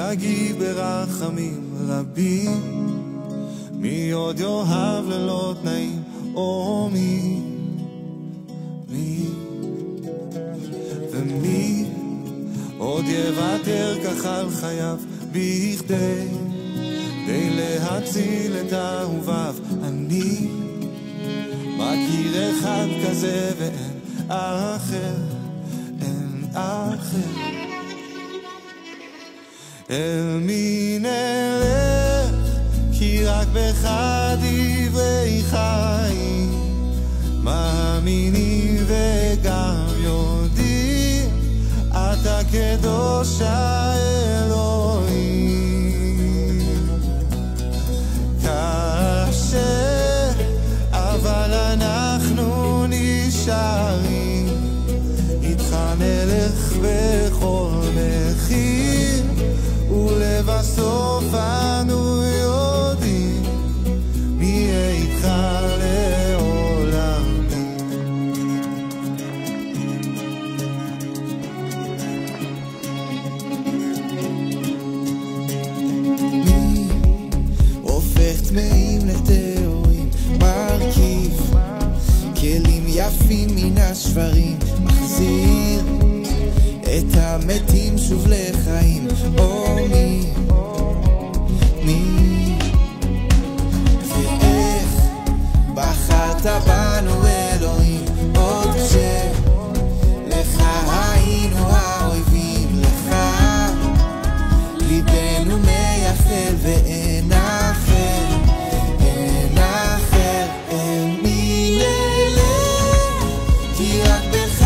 תגיב ברחמים רבים. מי עוד יאהב ללא תנאים, או מי ומי עוד יוותר כך על חייו בכדי להציל את אהוביו. אני מכיר אחד כזה ואין אחר, אין אחר. אל מי נלך, כי רק בך דברי חיים, מאמינים וגם יודעים, אתה קדוש האלוהים. קשה, אבל אנחנו נשארים, איתך נלך בכל מחיר, ולבסוף אנו יודעים, נהיה איתך לעולם. מי הופך טמאים לטהורים, מרכיב כלים יפים מן השברים, מחזיר את המתים שוב לחיים. או מי ואיך בחרת בנו אלוהים, עוד כשלך היינו האויבים. לך ליבנו מייחל ואין אחר, אין אחר. אל מי נלך, כי רק בך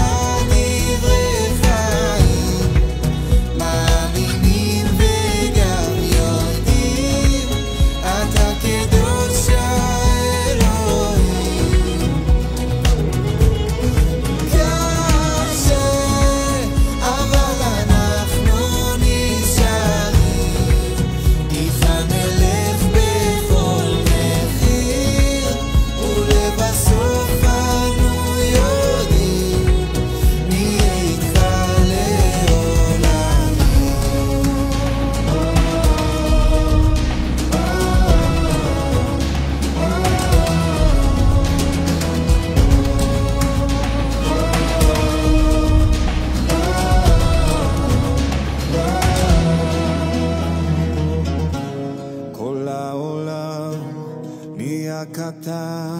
דברי חיים, מאמינים וגם יודעים, אתה קדוש האלוהים. קשה, אבל אנחנו נשארים, איתך נלך בכל מחיר, ולבסוף אנו יודעים, נהיה איתך כל העולם נהיה קטן,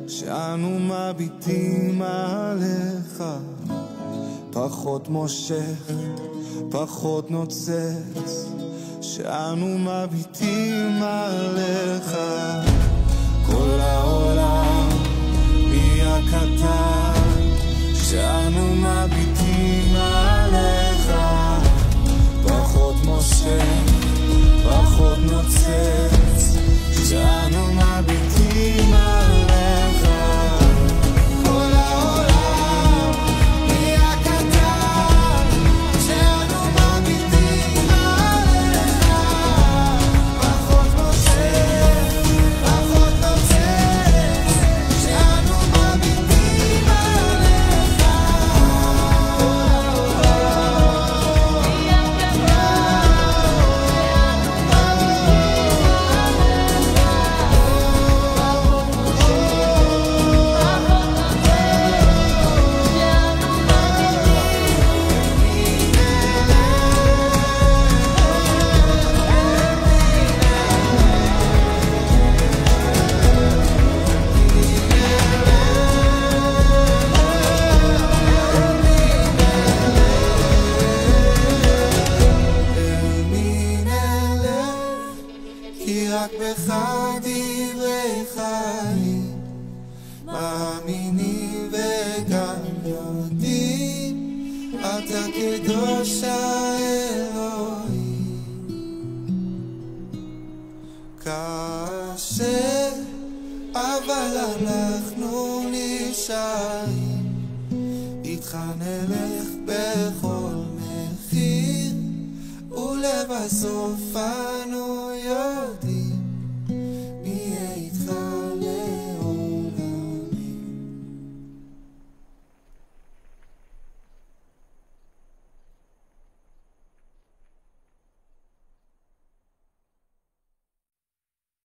שאנו מביטים עליך, פחות מושך, פחות נוצץ, שאנו מביטים עליך. כל העולם נהיה קטן, שאנו מביטים עליך, פחות מושך, פחות נוצץ, שאנו מביטים עליך. כל העולם נהיה קטן, שאנו מביטים עליך, פחות מושך, פחות נוצץ, שאנו מביטים עליך. כי רק בך דברי חיים, מאמינים וגם יודעים, אתה קדוש האלוהים. קשה, אבל אנחנו נשארים, איתך נלך בכל מחיר, ולבסוף אנו